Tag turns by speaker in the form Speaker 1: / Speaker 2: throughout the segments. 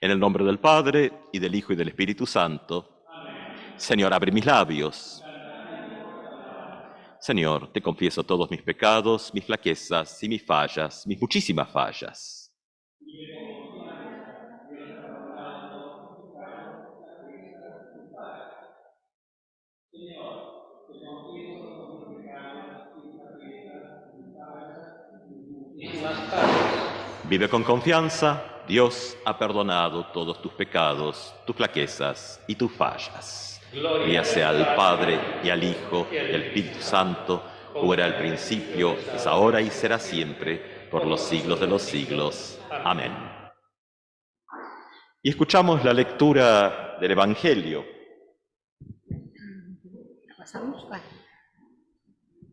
Speaker 1: En el nombre del Padre, y del Hijo, y del Espíritu Santo. Señor, abre mis labios. Señor, te confieso todos mis pecados, mis flaquezas y mis fallas, mis muchísimas fallas. Vive con confianza, Dios ha perdonado todos tus pecados, tus flaquezas y tus fallas. Gloria sea al Padre, y al Hijo, y al Espíritu Santo, como era al principio, es ahora y será siempre, por los siglos de los siglos. Amén. Y escuchamos la lectura del Evangelio.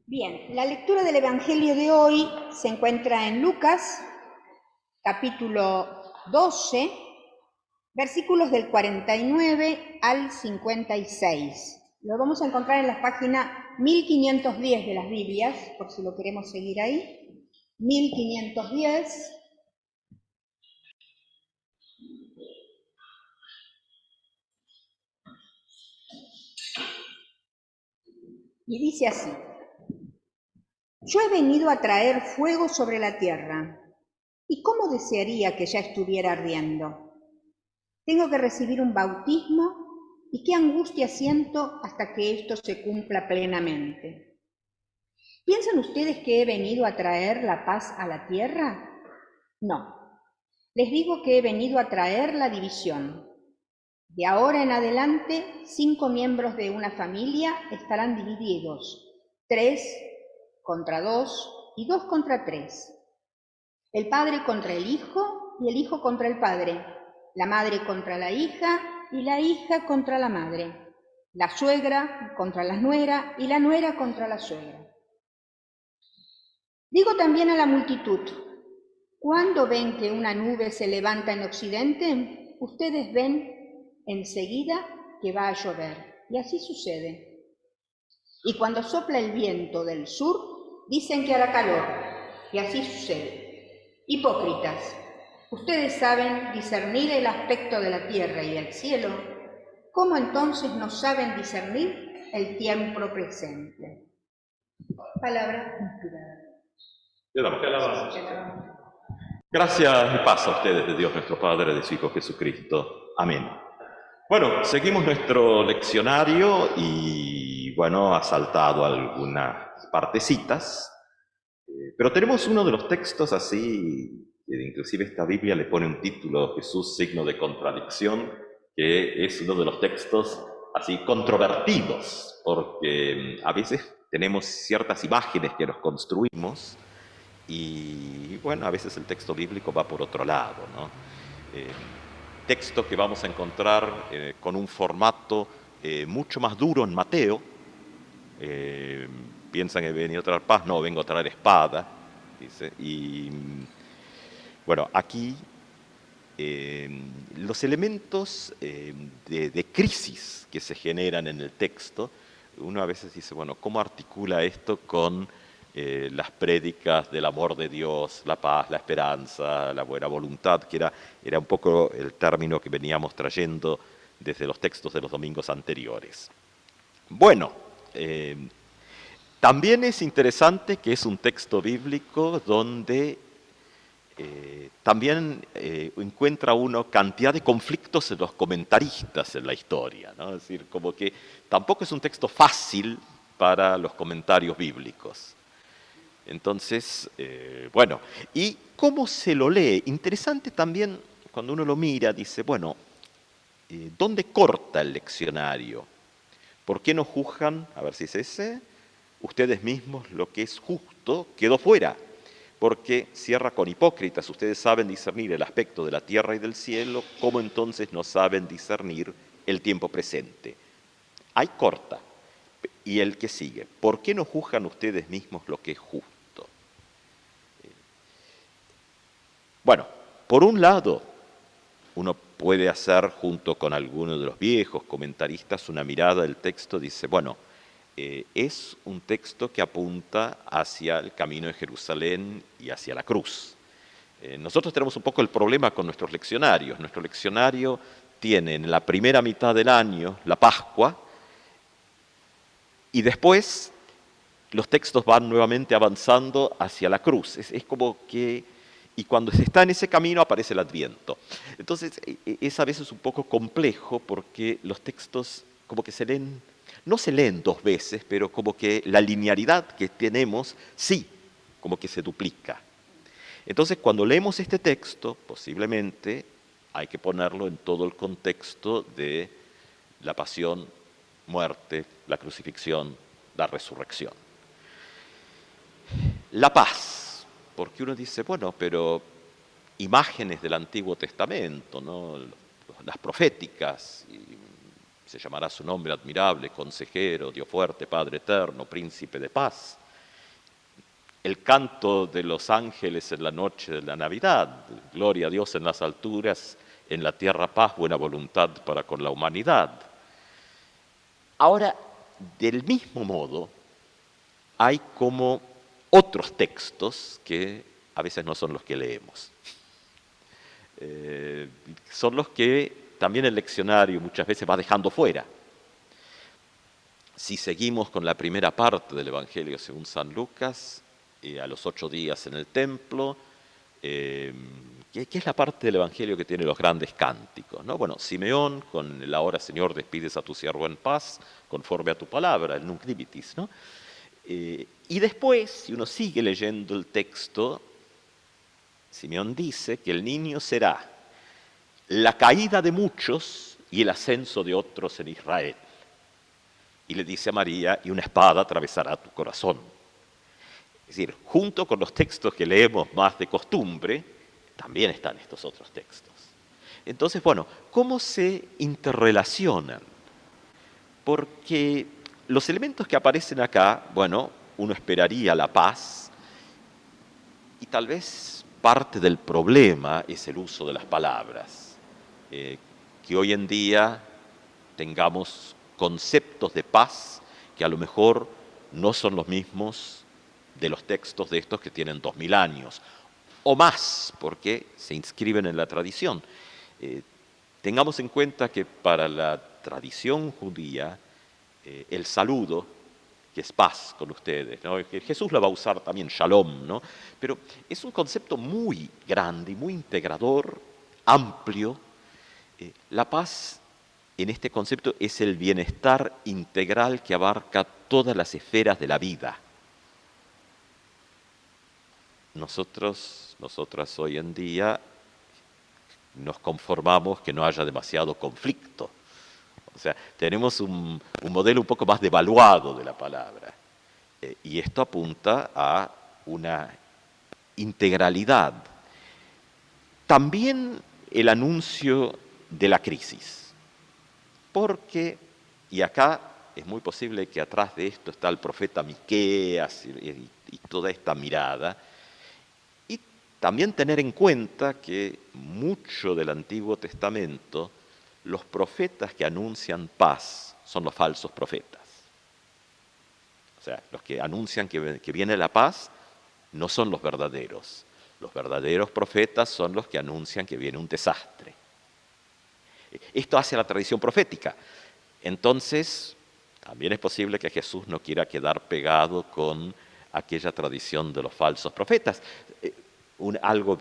Speaker 2: Bien, la lectura del Evangelio de hoy se encuentra en Lucas, capítulo 12, versículos del 49 al 56. Lo vamos a encontrar en la página 1510 de las Biblias, por si lo queremos seguir ahí. 1510. Y dice así: Yo he venido a traer fuego sobre la tierra, y cómo desearía que ya estuviera ardiendo. Tengo que recibir un bautismo, y qué angustia siento hasta que esto se cumpla plenamente. ¿Piensan ustedes que he venido a traer la paz a la tierra? No. Les digo que he venido a traer la división. De ahora en adelante, 5 miembros de una familia estarán divididos, 3 contra 2 y 2 contra 3. El padre contra el hijo y el hijo contra el padre, la madre contra la hija y la hija contra la madre, la suegra contra la nuera y la nuera contra la suegra. Digo también a la multitud: ¿cuándo ven que una nube se levanta en occidente? Ustedes ven enseguida que va a llover, y así sucede. Y cuando sopla el viento del sur, dicen que hará calor, y así sucede. Hipócritas, ustedes saben discernir el aspecto de la tierra y del cielo, ¿cómo entonces no saben discernir el tiempo presente? Palabra inspirada.
Speaker 1: Le damos gracias. Gracias y paz a ustedes de Dios nuestro Padre, de su Hijo Jesucristo. Amén. Bueno, seguimos nuestro leccionario y, bueno, ha saltado algunas partecitas, pero tenemos uno de los textos así, que inclusive esta Biblia le pone un título, Jesús, signo de contradicción, que es uno de los textos así controvertidos, porque a veces tenemos ciertas imágenes que nos construimos y, bueno, a veces el texto bíblico va por otro lado, ¿no? Texto que vamos a encontrar con un formato mucho más duro en Mateo. Piensan que he venido a traer paz, no, vengo a traer espada, dice. Y bueno, aquí los elementos de crisis que se generan en el texto, uno a veces dice, bueno, ¿cómo articula esto con las prédicas del amor de Dios, la paz, la esperanza, la buena voluntad, que era un poco el término que veníamos trayendo desde los textos de los domingos anteriores? Bueno, también es interesante que es un texto bíblico donde también encuentra uno cantidad de conflictos en los comentaristas en la historia, ¿no? Es decir, como que tampoco es un texto fácil para los comentarios bíblicos. Entonces, bueno, ¿y cómo se lo lee? Interesante también cuando uno lo mira, dice, bueno, ¿dónde corta el leccionario? ¿Por qué no juzgan, a ver si es ese, ustedes mismos lo que es justo quedó fuera? Porque cierra con hipócritas, ustedes saben discernir el aspecto de la tierra y del cielo, ¿cómo entonces no saben discernir el tiempo presente? Ahí corta. Y el que sigue, ¿por qué no juzgan ustedes mismos lo que es justo? Bueno, por un lado, uno puede hacer junto con algunos de los viejos comentaristas una mirada del texto, dice, bueno, es un texto que apunta hacia el camino de Jerusalén y hacia la cruz. Nosotros tenemos un poco el problema con nuestros leccionarios. Nuestro leccionario tiene en la primera mitad del año la Pascua y después los textos van nuevamente avanzando hacia la cruz. Es como que, y cuando se está en ese camino aparece el Adviento. Entonces es a veces un poco complejo porque los textos como que se leen, no se leen dos veces, pero como que la linealidad que tenemos sí, como que se duplica. Entonces cuando leemos este texto, posiblemente hay que ponerlo en todo el contexto de la pasión, muerte, la crucifixión, la resurrección. La paz, porque uno dice, bueno, pero imágenes del Antiguo Testamento, ¿no? Las proféticas, y se llamará su nombre admirable, consejero, Dios fuerte, Padre eterno, príncipe de paz. El canto de los ángeles en la noche de la Navidad, gloria a Dios en las alturas, en la tierra paz, buena voluntad para con la humanidad. Ahora, del mismo modo, hay como otros textos que a veces no son los que leemos. Son los que también el leccionario muchas veces va dejando fuera. Si seguimos con la primera parte del Evangelio según San Lucas, a los 8 días en el templo, que es la parte del Evangelio que tiene los grandes cánticos, ¿no? Bueno, Simeón, con el ahora Señor despides a tu siervo en paz, conforme a tu palabra, el nunc dimittis, ¿no? Y después, si uno sigue leyendo el texto, Simeón dice que el niño será la caída de muchos y el ascenso de otros en Israel. Y le dice a María, y una espada atravesará tu corazón. Es decir, junto con los textos que leemos más de costumbre, también están estos otros textos. Entonces, bueno, ¿cómo se interrelacionan? Porque los elementos que aparecen acá, bueno, uno esperaría la paz, y tal vez parte del problema es el uso de las palabras. Que hoy en día tengamos conceptos de paz que a lo mejor no son los mismos de los textos de estos que tienen 2000 años, o más, porque se inscriben en la tradición. Tengamos en cuenta que para la tradición judía, el saludo, que es paz con ustedes, ¿no? Jesús lo va a usar también, shalom, ¿no? Pero es un concepto muy grande, muy integrador, amplio. La paz en este concepto es el bienestar integral que abarca todas las esferas de la vida. Nosotras hoy en día nos conformamos que no haya demasiado conflicto. O sea, tenemos un modelo un poco más devaluado de la palabra. Y esto apunta a una integralidad. También el anuncio de la crisis. Porque, y acá es muy posible que atrás de esto está el profeta Miqueas y toda esta mirada, y también tener en cuenta que mucho del Antiguo Testamento, los profetas que anuncian paz son los falsos profetas. O sea, los que anuncian que viene la paz no son los verdaderos. Los verdaderos profetas son los que anuncian que viene un desastre. Esto hace la tradición profética. Entonces, también es posible que Jesús no quiera quedar pegado con aquella tradición de los falsos profetas. Algo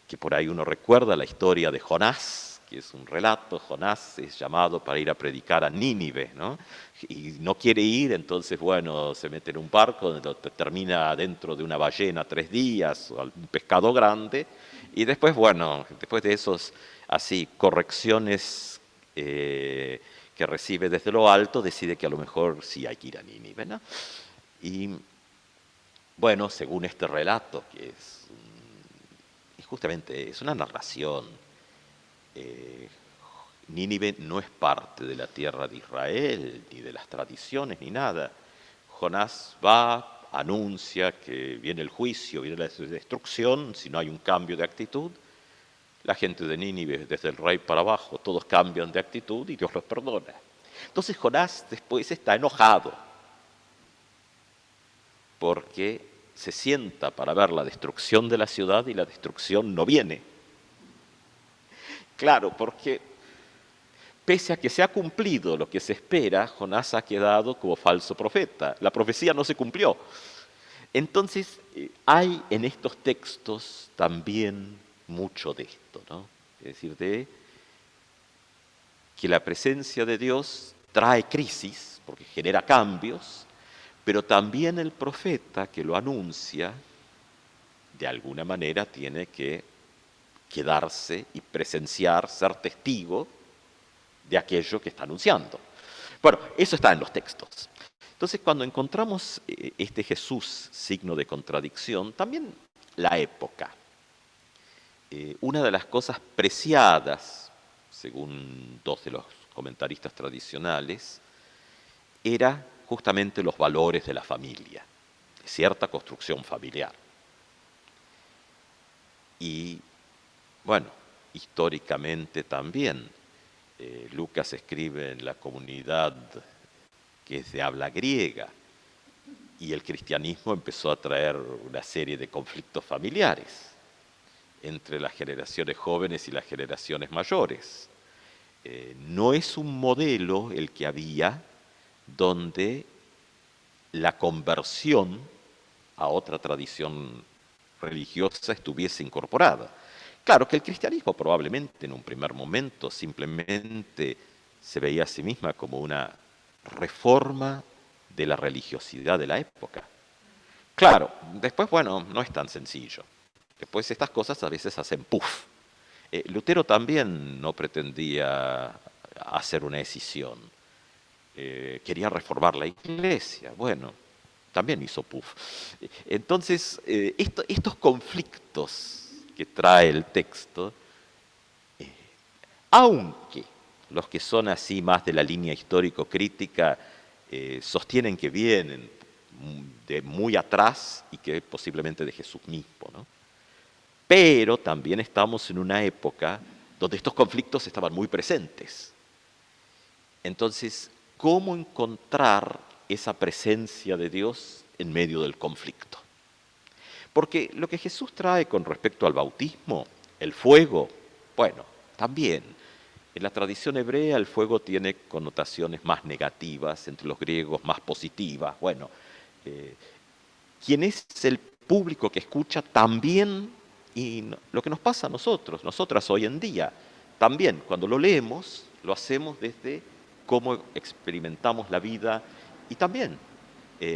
Speaker 1: que por ahí uno recuerda, la historia de Jonás, que es un relato. Jonás es llamado para ir a predicar a Nínive, ¿no? Y no quiere ir, entonces, bueno, se mete en un barco, termina dentro de una ballena 3 días, o un pescado grande, y después, bueno, después de esos así correcciones que recibe desde lo alto, decide que a lo mejor sí hay que ir a Nínive, ¿no? Y bueno, según este relato, que justamente es una narración, Nínive no es parte de la tierra de Israel, ni de las tradiciones, ni nada. Jonás va, anuncia que viene el juicio, viene la destrucción, si no hay un cambio de actitud. La gente de Nínive, desde el rey para abajo, todos cambian de actitud y Dios los perdona. Entonces Jonás después está enojado porque se sienta para ver la destrucción de la ciudad y la destrucción no viene. Claro, porque pese a que se ha cumplido lo que se espera, Jonás ha quedado como falso profeta. La profecía no se cumplió. Entonces, hay en estos textos también mucho de esto, ¿no? Es decir, de que la presencia de Dios trae crisis, porque genera cambios, pero también el profeta que lo anuncia, de alguna manera tiene que quedarse y presenciar, ser testigo de aquello que está anunciando. Bueno, eso está en los textos. Entonces, cuando encontramos este Jesús, signo de contradicción, también la época. Una de las cosas preciadas, según dos de los comentaristas tradicionales, era justamente los valores de la familia, cierta construcción familiar. Y, bueno, históricamente también, Lucas escribe en la comunidad que es de habla griega, y el cristianismo empezó a traer una serie de conflictos familiares entre las generaciones jóvenes y las generaciones mayores. No es un modelo el que había donde la conversión a otra tradición religiosa estuviese incorporada. Claro que el cristianismo probablemente en un primer momento simplemente se veía a sí misma como una reforma de la religiosidad de la época. Claro, después, bueno, no es tan sencillo. Después estas cosas a veces hacen puff. Lutero también no pretendía hacer una escisión. Quería reformar la iglesia. Bueno, también hizo puff. Entonces, estos conflictos que trae el texto, aunque los que son así más de la línea histórico-crítica sostienen que vienen de muy atrás y que posiblemente de Jesús mismo, ¿no? Pero también estamos en una época donde estos conflictos estaban muy presentes. Entonces, ¿cómo encontrar esa presencia de Dios en medio del conflicto? Porque lo que Jesús trae con respecto al bautismo, el fuego, bueno, también. En la tradición hebrea el fuego tiene connotaciones más negativas, entre los griegos más positivas. Bueno, ¿quién es el público que escucha también? Y lo que nos pasa a nosotros, nosotras hoy en día, también cuando lo leemos, lo hacemos desde cómo experimentamos la vida y también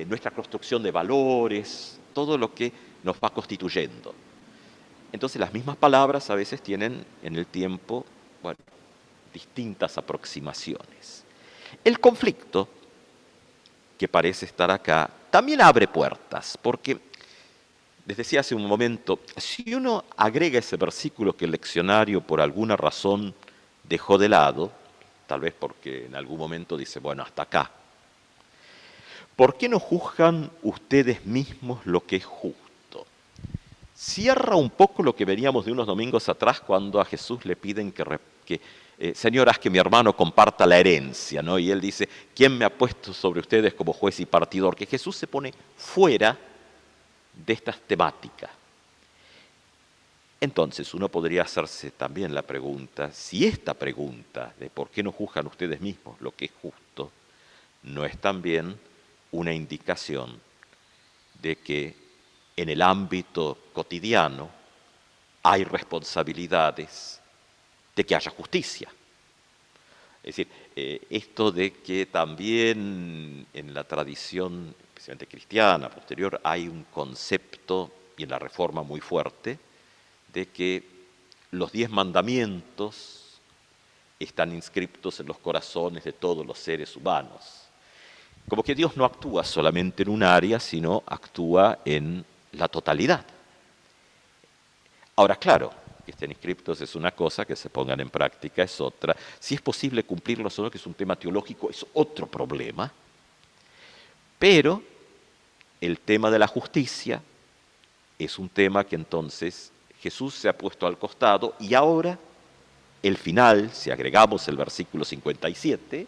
Speaker 1: nuestra construcción de valores, todo lo que nos va constituyendo. Entonces las mismas palabras a veces tienen en el tiempo, bueno, distintas aproximaciones. El conflicto, que parece estar acá, también abre puertas, porque, les decía hace un momento, si uno agrega ese versículo que el leccionario por alguna razón dejó de lado, tal vez porque en algún momento dice, bueno, hasta acá, ¿por qué no juzgan ustedes mismos lo que es justo? Cierra un poco lo que veníamos de unos domingos atrás cuando a Jesús le piden que Señor, haz que mi hermano comparta la herencia, ¿no? Y él dice, ¿quién me ha puesto sobre ustedes como juez y partidor? Que Jesús se pone fuera de estas temáticas. Entonces uno podría hacerse también la pregunta, si esta pregunta de por qué no juzgan ustedes mismos lo que es justo, no es también una indicación de que en el ámbito cotidiano hay responsabilidades de que haya justicia. Es decir, esto de que también en la tradición, especialmente cristiana, posterior, hay un concepto, y en la Reforma muy fuerte, de que los 10 mandamientos están inscriptos en los corazones de todos los seres humanos. Como que Dios no actúa solamente en un área, sino actúa en la totalidad. Ahora, claro, que estén inscriptos es una cosa, que se pongan en práctica es otra. Si es posible cumplirlos o no, que es un tema teológico, es otro problema. Pero el tema de la justicia es un tema que entonces Jesús se ha puesto al costado y ahora el final, si agregamos el versículo 57,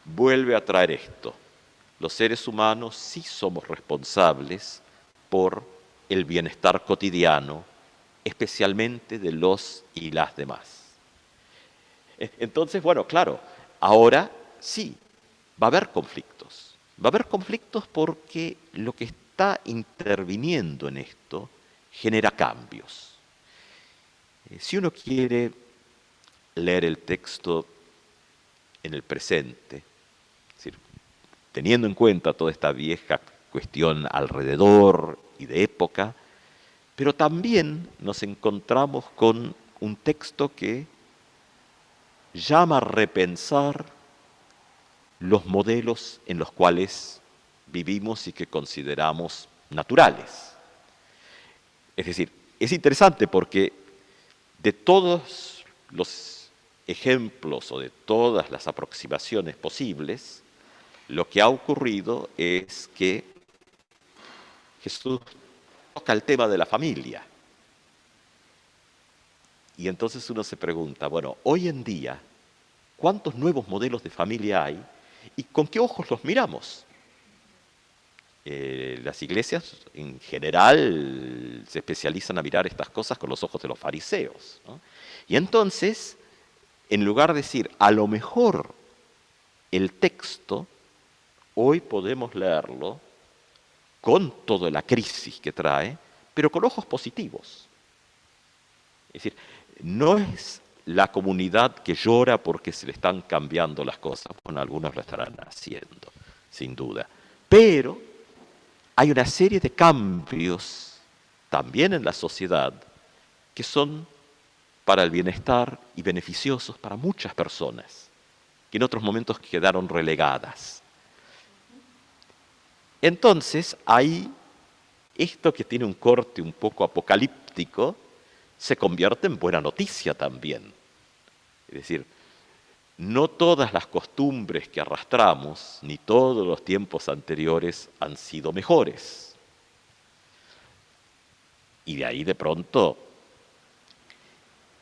Speaker 1: vuelve a traer esto. Los seres humanos sí somos responsables por el bienestar cotidiano, especialmente de los y las demás. Entonces, bueno, claro, ahora sí, va a haber conflictos. Va a haber conflictos porque lo que está interviniendo en esto genera cambios. Si uno quiere leer el texto en el presente, es decir, teniendo en cuenta toda esta vieja cuestión alrededor y de época, pero también nos encontramos con un texto que llama a repensar los modelos en los cuales vivimos y que consideramos naturales. Es decir, es interesante porque de todos los ejemplos o de todas las aproximaciones posibles, lo que ha ocurrido es que Jesús toca el tema de la familia. Y entonces uno se pregunta, bueno, hoy en día, ¿cuántos nuevos modelos de familia hay y con qué ojos los miramos? Las iglesias en general se especializan a mirar estas cosas con los ojos de los fariseos, ¿no? Y entonces, en lugar de decir, a lo mejor el texto, hoy podemos leerlo con toda la crisis que trae, pero con ojos positivos. Es decir, no es la comunidad que llora porque se le están cambiando las cosas. Bueno, algunos lo estarán haciendo, sin duda. Pero hay una serie de cambios también en la sociedad que son para el bienestar y beneficiosos para muchas personas, que en otros momentos quedaron relegadas. Entonces, ahí, esto que tiene un corte un poco apocalíptico, se convierte en buena noticia también. Es decir, no todas las costumbres que arrastramos, ni todos los tiempos anteriores han sido mejores. Y de ahí de pronto,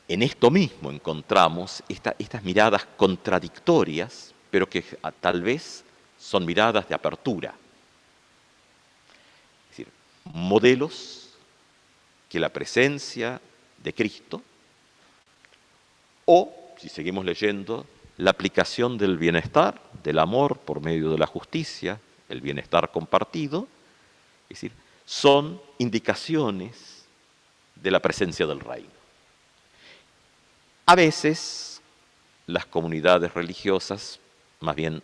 Speaker 1: en esto mismo encontramos estas miradas contradictorias, pero que tal vez son miradas de apertura. Es decir, modelos que la presencia de Cristo, o, si seguimos leyendo, la aplicación del bienestar, del amor por medio de la justicia, el bienestar compartido, es decir, son indicaciones de la presencia del reino. A veces las comunidades religiosas más bien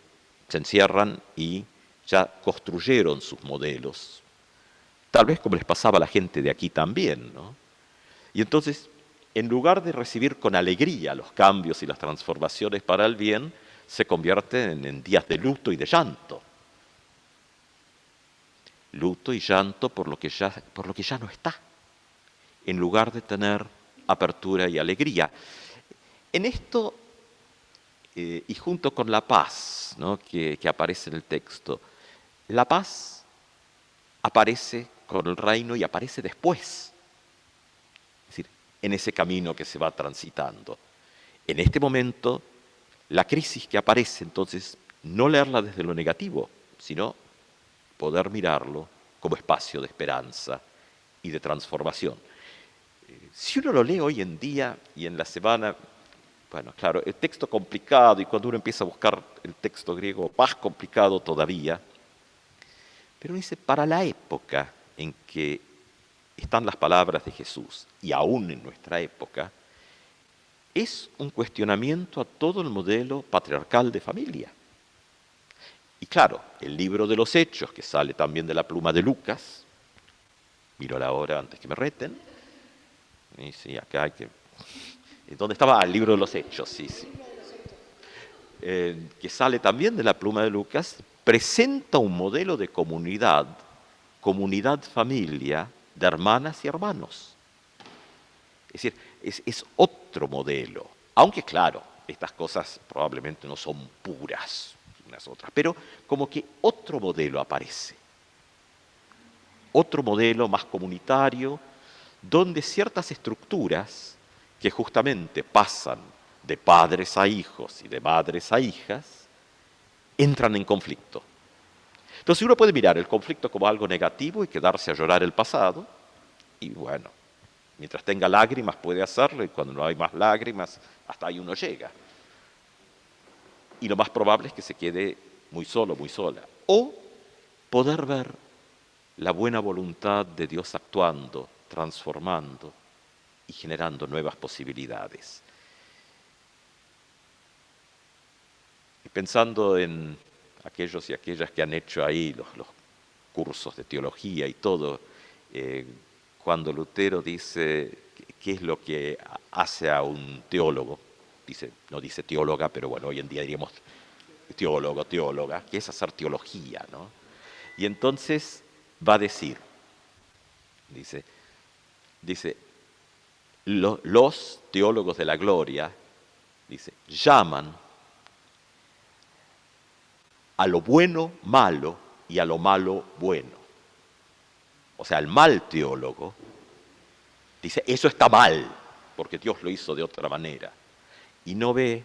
Speaker 1: se encierran y ya construyeron sus modelos, tal vez como les pasaba a la gente de aquí también, ¿no? Y entonces, en lugar de recibir con alegría los cambios y las transformaciones para el bien, se convierten en días de luto y de llanto. Luto y llanto por lo que ya no está, en lugar de tener apertura y alegría. En esto, y junto con la paz, ¿no?, que aparece en el texto, la paz aparece con el reino y aparece después. Es decir, en ese camino que se va transitando. En este momento, la crisis que aparece, entonces, no leerla desde lo negativo, sino poder mirarlo como espacio de esperanza y de transformación. Si uno lo lee hoy en día y en la semana, bueno, claro, el texto complicado, y cuando uno empieza a buscar el texto griego, más complicado todavía, pero dice, para la época en que están las palabras de Jesús, y aún en nuestra época, es un cuestionamiento a todo el modelo patriarcal de familia. Y claro, el libro de los Hechos, que sale también de la pluma de Lucas, miro la hora antes que me reten, y sí, acá hay que... ¿Dónde estaba? El libro de los Hechos, sí. Que sale también de la pluma de Lucas, presenta un modelo de comunidad familia, de hermanas y hermanos. Es decir, es otro modelo. Aunque claro, estas cosas probablemente no son puras unas otras, pero como que otro modelo aparece. Otro modelo más comunitario, donde ciertas estructuras que justamente pasan de padres a hijos y de madres a hijas, entran en conflicto. Entonces uno puede mirar el conflicto como algo negativo y quedarse a llorar el pasado, y bueno, mientras tenga lágrimas puede hacerlo, y cuando no hay más lágrimas, hasta ahí uno llega. Y lo más probable es que se quede muy solo, muy sola. O poder ver la buena voluntad de Dios actuando, transformando y generando nuevas posibilidades. Y pensando en aquellos y aquellas que han hecho ahí los cursos de teología y todo, cuando Lutero dice qué es lo que hace a un teólogo, no dice teóloga, pero bueno, hoy en día diríamos teólogo, teóloga, que es hacer teología, ¿no? Y entonces va a decir, dice, los teólogos de la gloria, llaman a lo bueno malo y a lo malo bueno. O sea, el mal teólogo dice, eso está mal, porque Dios lo hizo de otra manera. Y no ve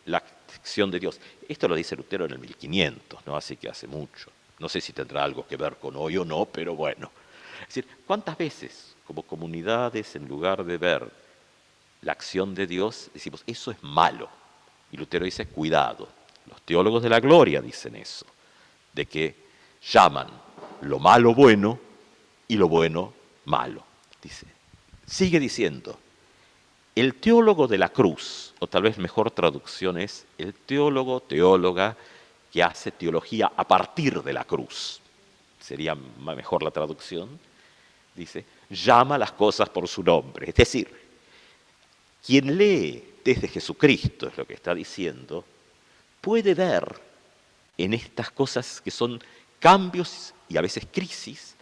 Speaker 1: la acción de Dios. Esto lo dice Lutero en el 1500, ¿no? Así que hace mucho. No sé si tendrá algo que ver con hoy o no, pero bueno. Es decir, ¿cuántas veces como comunidades, en lugar de ver la acción de Dios, decimos, eso es malo? Y Lutero dice, cuidado. Los teólogos de la gloria dicen eso, de que llaman lo malo bueno y lo bueno malo. Sigue diciendo, el teólogo de la cruz, o tal vez mejor traducción es el teólogo, teóloga, que hace teología a partir de la cruz. Sería mejor la traducción. Dice, llama las cosas por su nombre. Es decir, quien lee desde Jesucristo, es lo que está diciendo, puede ver en estas cosas que son cambios y a veces crisis,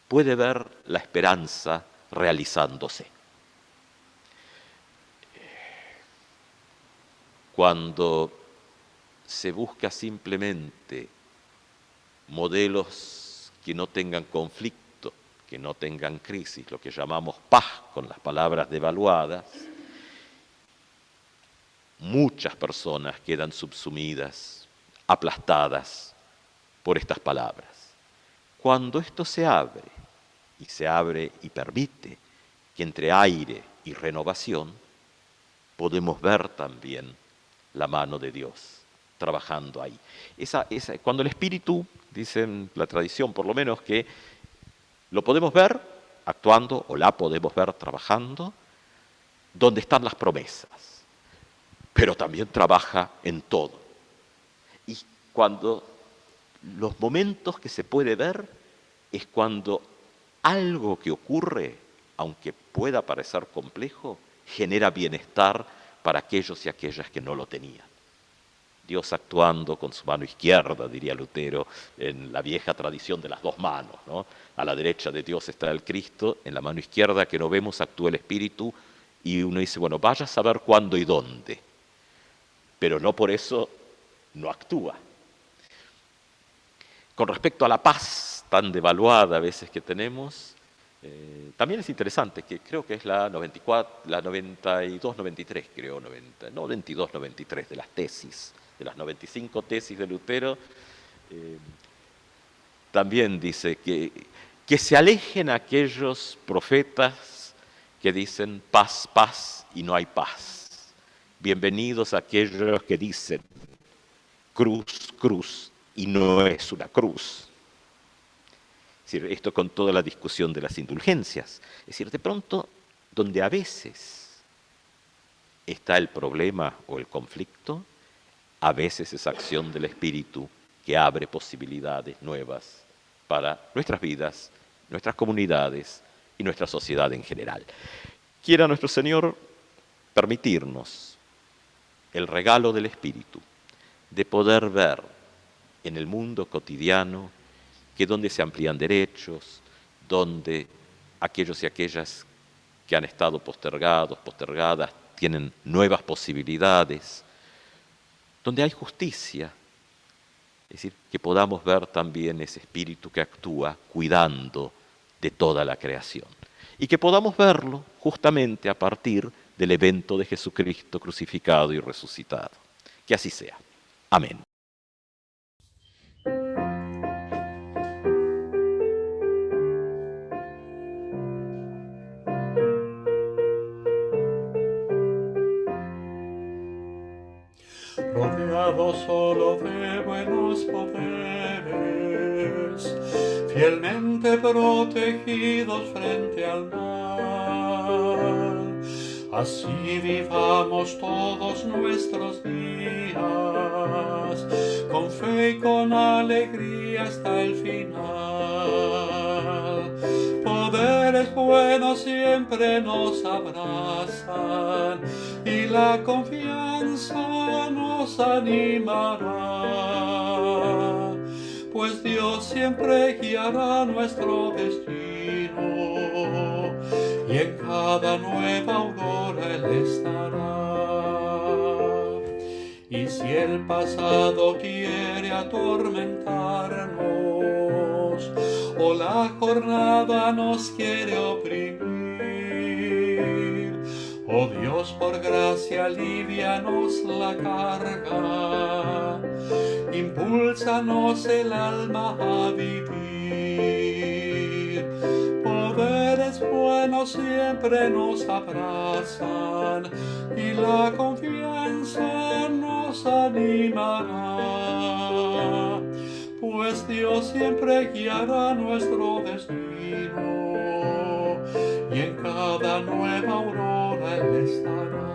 Speaker 1: puede ver la esperanza realizándose. Cuando se busca simplemente modelos que no tengan conflicto, que no tengan crisis, lo que llamamos paz con las palabras devaluadas, muchas personas quedan subsumidas, aplastadas por estas palabras. Cuando esto se abre y permite que entre aire y renovación, podemos ver también la mano de Dios trabajando ahí. Cuando el Espíritu, dice la tradición por lo menos, que lo podemos ver actuando o la podemos ver trabajando, donde están las promesas, pero también trabaja en todo. Y cuando los momentos que se puede ver es cuando algo que ocurre, aunque pueda parecer complejo, genera bienestar para aquellos y aquellas que no lo tenían. Dios actuando con su mano izquierda, diría Lutero, en la vieja tradición de las dos manos, ¿no? A la derecha de Dios está el Cristo, en la mano izquierda que no vemos actúa el Espíritu, y uno dice, bueno, vaya a saber cuándo y dónde, pero no por eso no actúa. Con respecto a la paz tan devaluada a veces que tenemos, también es interesante, que creo que es la 92-93, creo, 92-93 de las tesis, de las 95 tesis de Lutero, también dice que se alejen aquellos profetas que dicen paz, paz y no hay paz. Bienvenidos aquellos que dicen cruz, cruz y no es una cruz. Es decir, esto con toda la discusión de las indulgencias. Es decir, de pronto, donde a veces está el problema o el conflicto, a veces es acción del Espíritu que abre posibilidades nuevas para nuestras vidas, nuestras comunidades y nuestra sociedad en general. Quiera nuestro Señor permitirnos el regalo del Espíritu de poder ver en el mundo cotidiano que donde se amplían derechos, donde aquellos y aquellas que han estado postergadas, tienen nuevas posibilidades, donde hay justicia, es decir, que podamos ver también ese Espíritu que actúa cuidando de toda la creación. Y que podamos verlo justamente a partir del evento de Jesucristo crucificado y resucitado. Que así sea. Amén.
Speaker 3: rodeado solo de buenos poderes, fielmente protegidos frente al mal. Así vivamos todos nuestros días, con fe y con alegría hasta el final. Poderes buenos siempre nos abrazan y la confianza nos animará, pues Dios siempre guiará nuestro destino y en cada nueva aurora Él estará. Y si el pasado quiere atormentarnos o la jornada nos quiere oprimir, oh Dios, por gracia alivianos la carga, impúlsanos el alma a vivir. Poderes buenos siempre nos abrazan y la confianza nos animará, pues Dios siempre guiará nuestro destino y en cada nueva aurora Él estará.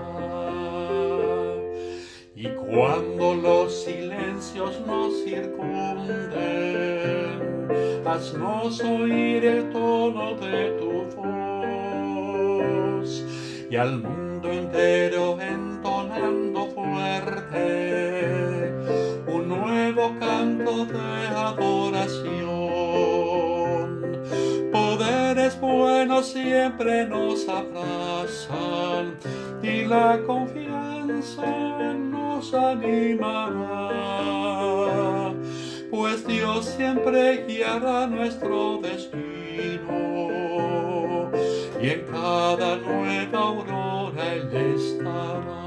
Speaker 3: Y cuando los silencios nos circunden, haznos oír el tono de tu voz, y al mundo entero entonando fuerte un nuevo canto de adoración. Poderes buenos siempre nos abrazan y la confianza nos animará, pues Dios siempre guiará nuestro destino y en cada nueva aurora Él estará.